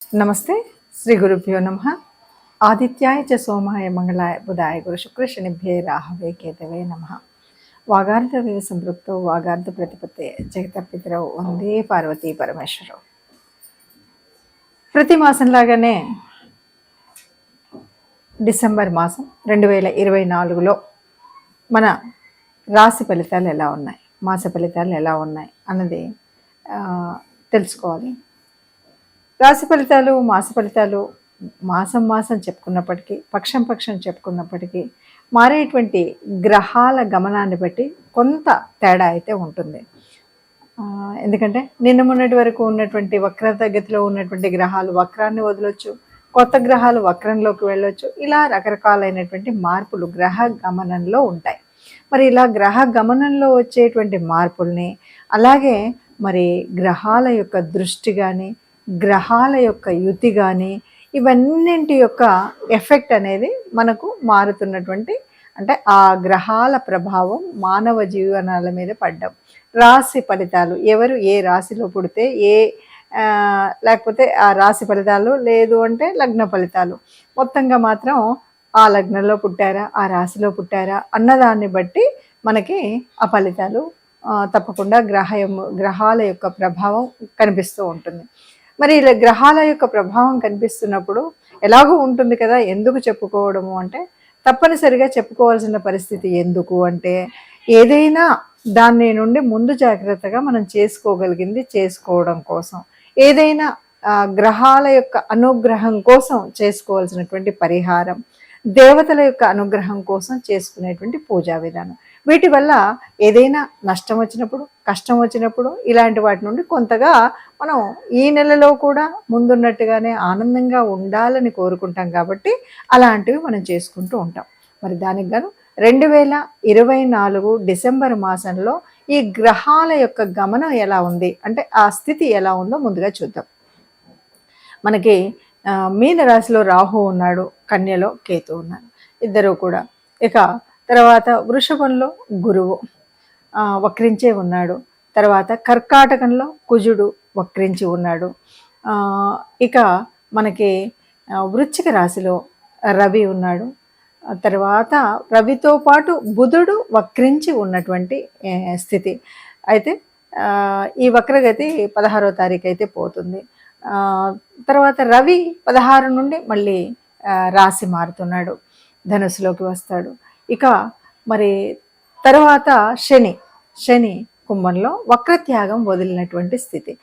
నమస్తే. శ్రీ గురుభ్యో నమః. ఆదిత్యాయ చ సోమాయ మంగళాయ బుధాయ గురు శుక్ర శనిభ్యే రాహవే కేతవే నమః. వాగార్ధవేవ సంపృక్తౌ వాగార్ధ ప్రతిపత్తే జగతపితరౌ వందే పార్వతీ పరమేశ్వరౌ. ప్రతి మాసంలాగానే డిసెంబర్ మాసం 2024లో మన రాశి ఫలితాలు ఎలా ఉన్నాయి, మాస ఫలితాలు ఎలా ఉన్నాయి అన్నది తెలుసుకోవాలి. రాశి ఫలితాలు, మాస ఫలితాలు మాసం చెప్పుకున్నప్పటికీ, పక్షం చెప్పుకున్నప్పటికీ మారేటువంటి గ్రహాల గమనాన్ని బట్టి కొంత తేడా అయితే ఉంటుంది. ఎందుకంటే నిన్న మొన్నటి వరకు ఉన్నటువంటి వక్రత గతిలో ఉన్నటువంటి గ్రహాలు వక్రాన్ని వదలొచ్చు, కొత్త గ్రహాలు వక్రంలోకి వెళ్ళొచ్చు. ఇలా రకరకాలైనటువంటి మార్పులు గ్రహ గమనంలో ఉంటాయి. మరి ఇలా గ్రహ గమనంలో వచ్చేటువంటి మార్పుల్ని, అలాగే మరి గ్రహాల యొక్క దృష్టి కానీ, గ్రహాల యొక్క యుతి కానీ, ఇవన్నింటి యొక్క ఎఫెక్ట్ అనేది మనకు మారుతున్నటువంటి, అంటే ఆ గ్రహాల ప్రభావం మానవ జీవనాల మీద పడ్డం. రాశి ఫలితాలు, ఎవరు ఏ రాశిలో పుడితే లేకపోతే ఆ రాశి ఫలితాలు, లేదు అంటే లగ్న ఫలితాలు, మొత్తంగా మాత్రం ఆ లగ్నంలో పుట్టారా, ఆ రాశిలో పుట్టారా అన్నదాన్ని బట్టి మనకి ఆ ఫలితాలు తప్పకుండా గ్రహాల యొక్క ప్రభావం కనిపిస్తూ ఉంటుంది. మరి ఇలా గ్రహాల యొక్క ప్రభావం కనిపిస్తున్నప్పుడు ఎలాగూ ఉంటుంది కదా, ఎందుకు చెప్పుకోవడము అంటే తప్పనిసరిగా చెప్పుకోవాల్సిన పరిస్థితి. ఎందుకు అంటే ఏదైనా దాని నుండి ముందు జాగ్రత్తగా మనం చేసుకోగలిగింది చేసుకోవడం కోసం, ఏదైనా గ్రహాల యొక్క అనుగ్రహం కోసం చేసుకోవాల్సినటువంటి పరిహారం, దేవతల యొక్క అనుగ్రహం కోసం చేసుకునేటువంటి పూజా విధానం, వీటి వల్ల ఏదైనా నష్టం వచ్చినప్పుడు, కష్టం వచ్చినప్పుడు ఇలాంటి వాటి నుండి కొంతగా మనం ఈ నెలలో కూడా ముందున్నట్టుగానే ఆనందంగా ఉండాలని కోరుకుంటాం. కాబట్టి అలాంటివి మనం చేసుకుంటూ ఉంటాం. మరి దానికి గాను 2024 డిసెంబర్ మాసంలో ఈ గ్రహాల యొక్క గమనం ఎలా ఉంది అంటే ఆ స్థితి ఎలా ఉందో ముందుగా చూద్దాం. మనకి మీన రాశిలో రాహు ఉన్నాడు, కన్యలో కేతు ఉన్నాడు, ఇద్దరు కూడా. ఇక తర్వాత వృషభంలో గురువు వక్రించే ఉన్నాడు. తర్వాత కర్కాటకంలో కుజుడు వక్రించి ఉన్నాడు. ఇక మనకి వృశ్చిక రాశిలో రవి ఉన్నాడు. తర్వాత రవితో పాటు బుధుడు వక్రించి ఉన్నటువంటి స్థితి. అయితే ఈ వక్రగతి 16వ తారీఖు అయితే పోతుంది. తర్వాత రవి 16 నుండి మళ్ళీ రాశి మారుతున్నాడు, ధనుసులోకి వస్తాడు. ఇక మరి తర్వాత శని కుంభంలో వక్రత్యాగం వదిలినటువంటి స్థితి.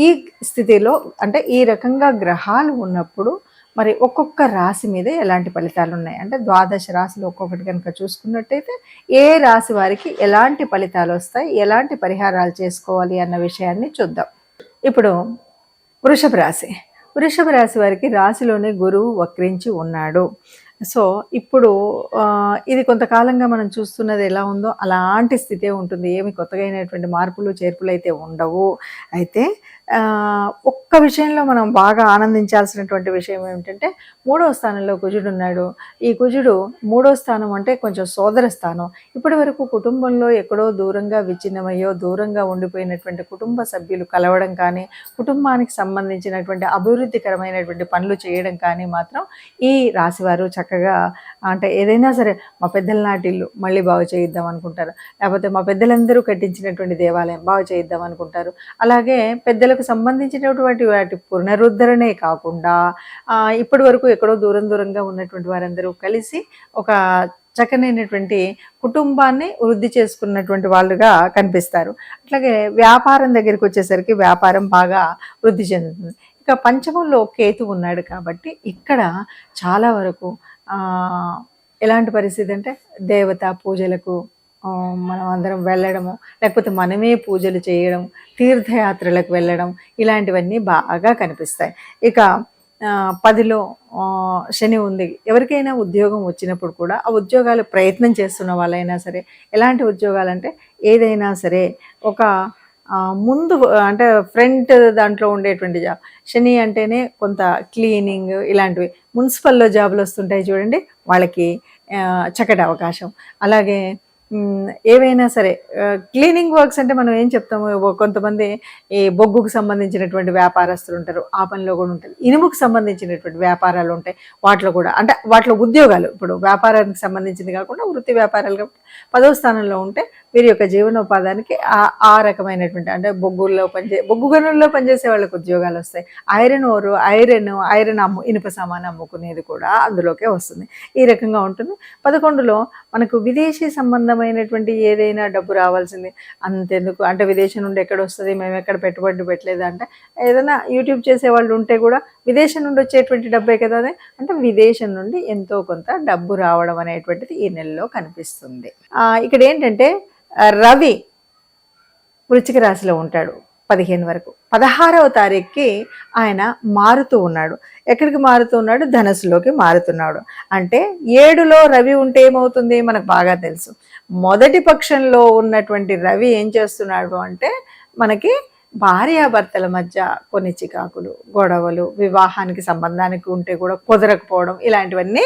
ఈ స్థితిలో అంటే ఈ రకంగా గ్రహాలు ఉన్నప్పుడు మరి ఒక్కొక్క రాశి మీద ఎలాంటి ఫలితాలు ఉన్నాయి అంటే 12 రాశులు ఒక్కొక్కటి కనుక చూసుకున్నట్టయితే ఏ రాశి వారికి ఎలాంటి ఫలితాలు వస్తాయి, ఎలాంటి పరిహారాలు చేసుకోవాలి అన్న విషయాన్ని చూద్దాం. ఇప్పుడు వృషభ రాశి వారికి రాశిలోనే గురువు వక్రించి ఉన్నాడు. సో ఇప్పుడు ఇది కొంతకాలంగా మనం చూస్తున్నది ఎలా ఉందో అలాంటి స్థితే ఉంటుంది. ఏమి కొత్తగా అయినటువంటి మార్పులు చేర్పులు అయితే ఉండవు. అయితే ఒక్క విషయంలో మనం బాగా ఆనందించాల్సినటువంటి విషయం ఏమిటంటే 3వ స్థానంలో కుజుడు ఉన్నాడు. ఈ కుజుడు 3వ స్థానం అంటే కొంచెం సోదర స్థానం. ఇప్పటి వరకు కుటుంబంలో ఎక్కడో దూరంగా విచ్ఛిన్నమయ్యో దూరంగా ఉండిపోయినటువంటి కుటుంబ సభ్యులు కలవడం కానీ, కుటుంబానికి సంబంధించినటువంటి అభివృద్ధికరమైనటువంటి పనులు చేయడం కానీ మాత్రం ఈ రాశివారు చక్కగా, అంటే ఏదైనా సరే మా పెద్దల నాటి ఇల్లు మళ్ళీ బాగు చేయిద్దాం అనుకుంటారు, లేకపోతే మా పెద్దలందరూ కట్టించినటువంటి దేవాలయం బాగు చేయిద్దాం అనుకుంటారు. అలాగే పెద్దలకు సంబంధించినటువంటి వాటి పునరుద్ధరణే కాకుండా ఇప్పటి వరకు ఎక్కడో దూరంగా ఉన్నటువంటి వారందరూ కలిసి ఒక చక్కనైనటువంటి కుటుంబాన్ని వృద్ధి చేసుకున్నటువంటి వాళ్ళుగా కనిపిస్తారు. అట్లాగే వ్యాపారం దగ్గరికి వచ్చేసరికి వ్యాపారం బాగా వృద్ధి చెందుతుంది. ఇక పంచమంలో కేతు ఉన్నాడు కాబట్టి ఇక్కడ చాలా వరకు ఎలాంటి పరిస్థితి అంటే దేవతా పూజలకు మనం అందరం వెళ్ళడము, లేకపోతే మనమే పూజలు చేయడం, తీర్థయాత్రలకు వెళ్ళడం, ఇలాంటివన్నీ బాగా కనిపిస్తాయి. ఇక 10లో శని ఉంది. ఎవరికైనా ఉద్యోగం వచ్చినప్పుడు కూడా ఆ ఉద్యోగాలు ప్రయత్నం చేస్తున్న వాళ్ళైనా సరే, ఎలాంటి ఉద్యోగాలంటే ఏదైనా సరే ఒక ముందు అంటే ఫ్రంట్ దాంట్లో ఉండేటువంటి జాబ్. శని అంటేనే కొంత క్లీనింగ్ ఇలాంటివి, మున్సిపల్లో జాబులు వస్తుంటాయి చూడండి, వాళ్ళకి చక్కటి అవకాశం. అలాగే ఏవైనా సరే క్లీనింగ్ వర్క్స్ అంటే మనం ఏం చెప్తాము, కొంతమంది ఈ బొగ్గుకు సంబంధించినటువంటి వ్యాపారస్తులు ఉంటారు, ఆ పనిలో కూడా ఉంటారు. ఇనుముకు సంబంధించినటువంటి వ్యాపారాలు ఉంటాయి, వాటిలో కూడా అంటే వాటిలో ఉద్యోగాలు, ఇప్పుడు వ్యాపారానికి సంబంధించింది కాకుండా వృత్తి వ్యాపారాలు కాబట్టి 10వ స్థానంలో ఉంటే వీరి యొక్క జీవనోపాధానికి ఆ రకమైనటువంటి అంటే బొగ్గు గనుల్లో పనిచేసే వాళ్ళకి ఉద్యోగాలు వస్తాయి. ఐరన్ ఇనుప సామాను అమ్ముకునేది కూడా అందులోకే వస్తుంది. ఈ రకంగా ఉంటుంది. 11లో మనకు విదేశీ సంబంధమైనటువంటి ఏదైనా డబ్బు రావాల్సింది. అంతెందుకు అంటే విదేశం నుండి ఎక్కడ వస్తుంది, మేము ఎక్కడ పెట్టుబడి పెట్టలేదు అంటే, ఏదైనా యూట్యూబ్ చేసే వాళ్ళు ఉంటే కూడా విదేశం నుండి వచ్చేటువంటి డబ్బే కదా అదే, అంటే విదేశం నుండి ఎంతో కొంత డబ్బు రావడం అనేటువంటిది ఈ నెలలో కనిపిస్తుంది. ఇక్కడ ఏంటంటే రవి వృశ్చిక రాశిలో ఉంటాడు 15 వరకు. 16వ తారీఖుకి ఆయన మారుతూ ఉన్నాడు. ఎక్కడికి మారుతూ ఉన్నాడు? ధనుసులోకి మారుతున్నాడు. అంటే 7లో రవి ఉంటే ఏమవుతుంది మనకు బాగా తెలుసు. మొదటి పక్షంలో ఉన్నటువంటి రవి ఏం చేస్తున్నాడు అంటే మనకి భార్యాభర్తల మధ్య కొన్ని చికాకులు, గొడవలు, వివాహానికి సంబంధానికి ఉంటే కూడా కుదరకపోవడం, ఇలాంటివన్నీ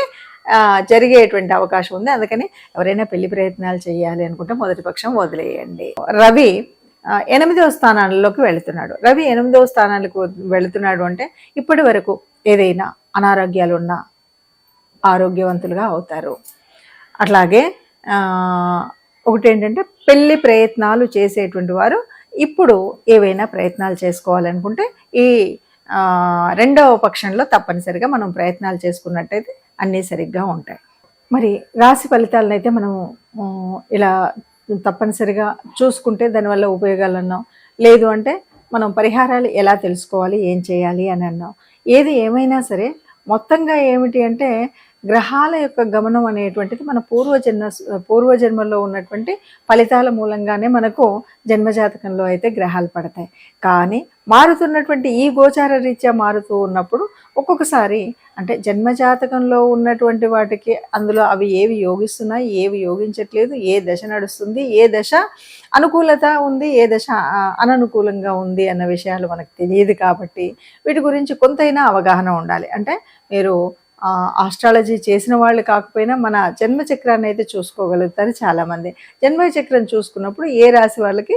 జరిగేటువంటి అవకాశం ఉంది. అందుకని ఎవరైనా పెళ్లి ప్రయత్నాలు చేయాలి అనుకుంటే మొదటి పక్షం వదిలేయండి. రవి 8వ స్థానాల్లోకి వెళుతున్నాడు. రవి 8వ స్థానాలకు వెళుతున్నాడు అంటే ఇప్పటి వరకు ఏదైనా అనారోగ్యాలు ఉన్నా ఆరోగ్యవంతులుగా అవుతారు. అట్లాగే ఒకటి ఏంటంటే పెళ్లి ప్రయత్నాలు చేసేటువంటి వారు ఇప్పుడు ఏవైనా ప్రయత్నాలు చేసుకోవాలనుకుంటే ఈ 2వ పక్షంలో తప్పనిసరిగా మనం ప్రయత్నాలు చేసుకున్నట్టయితే అన్నీ సరిగ్గా ఉంటాయి. మరి రాశి ఫలితాలను అయితే మనం ఇలా తప్పనిసరిగా చూసుకుంటే దానివల్ల ఉపయోగాలు అన్నాం. లేదు అంటే మనం పరిహారాలు ఎలా తెలుసుకోవాలి, ఏం చేయాలి అని అన్నాం. ఏది ఏమైనా సరే మొత్తంగా ఏమిటి అంటే గ్రహాల యొక్క గమనం అనేటువంటిది మన పూర్వజన్మలో ఉన్నటువంటి ఫలితాల మూలంగానే మనకు జన్మజాతకంలో అయితే గ్రహాలు పడతాయి. కానీ మారుతున్నటువంటి ఈ గోచార రీత్యా మారుతూ ఉన్నప్పుడు ఒక్కొక్కసారి అంటే జన్మజాతకంలో ఉన్నటువంటి వాటికి అందులో అవి ఏవి యోగిస్తున్నాయి, ఏవి యోగించట్లేదు, ఏ దశ నడుస్తుంది, ఏ దశ అనుకూలత ఉంది, ఏ దశ అననుకూలంగా ఉంది అన్న విషయాలు మనకు తెలియదు. కాబట్టి వీటి గురించి కొంతైనా అవగాహన ఉండాలి. అంటే మీరు ఆస్ట్రాలజీ చేసిన వాళ్ళు కాకపోయినా మన జన్మచక్రాన్ని అయితే చూసుకోగలుగుతారు చాలామంది. జన్మచక్రం చూసుకున్నప్పుడు ఏ రాశి వాళ్ళకి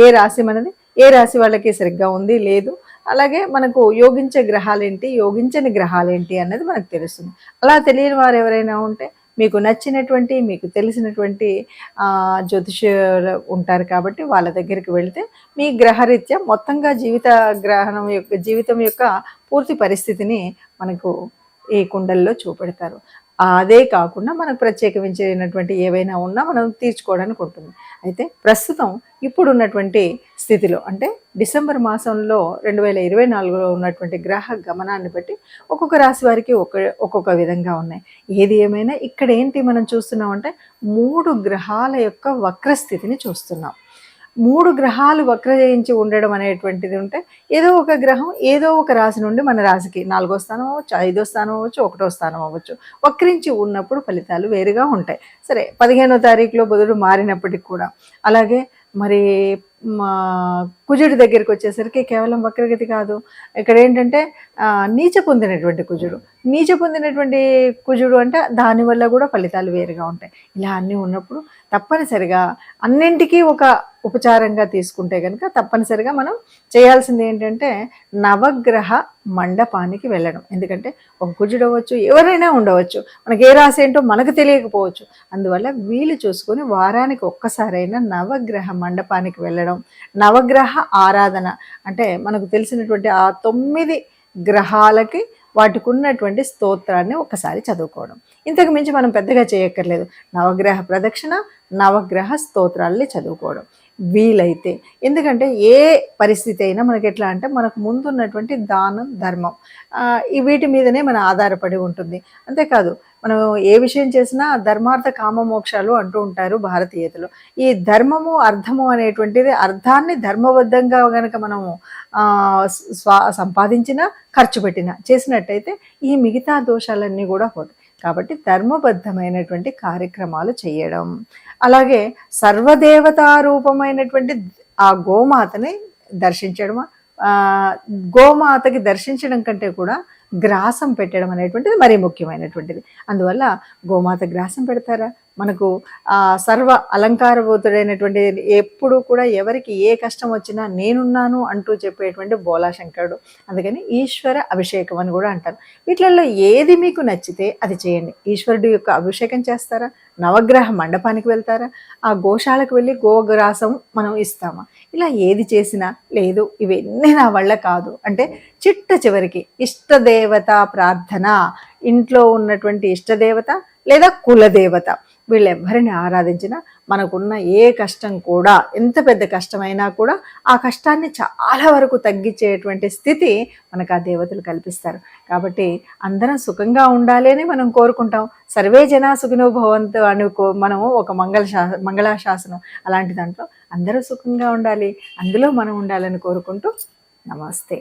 ఏ రాశి మనది, ఏ రాశి వాళ్ళకి సరిగ్గా ఉంది లేదు, అలాగే మనకు యోగించే గ్రహాలేంటి, యోగించని గ్రహాలేంటి అన్నది మనకు తెలుస్తుంది. అలా తెలియని వారు ఎవరైనా ఉంటే మీకు నచ్చినటువంటి, మీకు తెలిసినటువంటి జ్యోతిష్యులు ఉంటారు కాబట్టి వాళ్ళ దగ్గరికి వెళితే మీ గ్రహరీత్యా మొత్తంగా జీవితం యొక్క పూర్తి పరిస్థితిని మనకు ఈ కుండల్లో చూపెడతారు. అదే కాకుండా మనకు ప్రత్యేకించినటువంటి ఏవైనా ఉన్నా మనం తీర్చుకోవడానికి ఉంటుంది. అయితే ప్రస్తుతం ఇప్పుడున్నటువంటి స్థితిలో అంటే డిసెంబర్ మాసంలో 2024లో ఉన్నటువంటి గ్రహ గమనాన్ని బట్టి ఒక్కొక్క రాశి వారికి ఒక్కొక్క విధంగా ఉన్నాయి. ఏది ఏమైనా ఇక్కడ ఏంటి మనం చూస్తున్నామంటే 3 గ్రహాల యొక్క వక్రస్థితిని చూస్తున్నాం. 3 గ్రహాలు వక్రజయించి ఉండడం అనేటువంటిది ఉంటే ఏదో ఒక గ్రహం ఏదో ఒక రాశి నుండి మన రాశికి 4వ స్థానం అవ్వచ్చు, 5వ స్థానం అవ్వచ్చు, 1వ స్థానం అవ్వచ్చు వక్రించి ఉన్నప్పుడు ఫలితాలు వేరుగా ఉంటాయి. సరే 15వ తారీఖులో బుధుడు మారినప్పటికి కూడా అలాగే మరి కుజుడి దగ్గరికి వచ్చేసరికి కేవలం వక్రగతి కాదు, ఇక్కడ ఏంటంటే నీచ పొందినటువంటి కుజుడు అంటే దానివల్ల కూడా ఫలితాలు వేరుగా ఉంటాయి. ఇలా అన్నీ ఉన్నప్పుడు తప్పనిసరిగా అన్నింటికీ ఒక ఉపచారంగా తీసుకుంటే కనుక తప్పనిసరిగా మనం చేయాల్సింది ఏంటంటే నవగ్రహ మండపానికి వెళ్ళడం. ఎందుకంటే ఒక కుజుడు అవ్వచ్చు, ఎవరైనా ఉండవచ్చు, మనకి ఏ రాశి ఏంటో మనకు తెలియకపోవచ్చు. అందువల్ల వీలు చూసుకొని వారానికి ఒక్కసారైనా నవగ్రహ మండపానికి వెళ్ళడం, నవగ్రహ ఆరాధన అంటే మనకు తెలిసినటువంటి ఆ 9 గ్రహాలకి వాటికి ఉన్నటువంటి స్తోత్రాన్ని ఒకసారి చదువుకోవడం. ఇంతకు మించి మనం పెద్దగా చేయక్కర్లేదు. నవగ్రహ ప్రదక్షిణ, నవగ్రహ స్తోత్రాల్ని చదువుకోవడం వీలైతే. ఎందుకంటే ఏ పరిస్థితి అయినా మనకి ఎట్లా అంటే మనకు ముందున్నటువంటి దానం, ధర్మం వీటి మీదనే మన ఆధారపడి ఉంటుంది. అంతేకాదు మనం ఏ విషయం చేసినా ధర్మార్థ కామ మోక్షాలు అంటూ ఉంటారు భారతీయతలో. ఈ ధర్మము, అర్థము అనేటువంటిది అర్థాన్ని ధర్మబద్ధంగా కనుక మనము సంపాదించినా, ఖర్చు పెట్టినా చేసినట్టయితే ఈ మిగతా దోషాలన్నీ కూడా పోతాయి. కాబట్టి ధర్మబద్ధమైనటువంటి కార్యక్రమాలు చేయడం, అలాగే సర్వదేవతారూపమైనటువంటి ఆ గోమాతని దర్శించడం, గోమాతకి దర్శించడం కంటే కూడా గ్రాసం పెట్టడం అనేటువంటిది మరీ ముఖ్యమైనటువంటిది. అందువల్ల గోమాత గ్రాసం పెడతారా, మనకు సర్వ అలంకారభూతుడైనటువంటి, ఎప్పుడు కూడా ఎవరికి ఏ కష్టం వచ్చినా నేనున్నాను అంటూ చెప్పేటువంటి బోలాశంకరుడు. అందుకని ఈశ్వర అభిషేకం అని కూడా అంటారు. వీటిలలో ఏది మీకు నచ్చితే అది చేయండి. ఈశ్వరుడు యొక్క అభిషేకం చేస్తారా, నవగ్రహ మండపానికి వెళ్తారా, ఆ గోశాలకు వెళ్ళి గోగ్రాసం మనం ఇస్తామా, ఇలా ఏది చేసినా లేదు ఇవన్నీ నా వల్ల కాదు అంటే చిట్ట చివరికి ఇష్టదేవత ప్రార్థన, ఇంట్లో ఉన్నటువంటి ఇష్టదేవత లేదా కులదేవత, వీళ్ళెవ్వరిని ఆరాధించినా మనకున్న ఏ కష్టం కూడా, ఎంత పెద్ద కష్టమైనా కూడా ఆ కష్టాన్ని చాలా వరకు తగ్గించేటువంటి స్థితి మనకు ఆ దేవతలు కల్పిస్తారు. కాబట్టి అందరం సుఖంగా ఉండాలి అని మనం కోరుకుంటాం. సర్వే జనా సుఖినో భవంతు అనుకో, మనము ఒక మంగళాశాసనం అలాంటి దాంట్లో అందరూ సుఖంగా ఉండాలి, అందులో మనం ఉండాలని కోరుకుంటూ నమస్తే.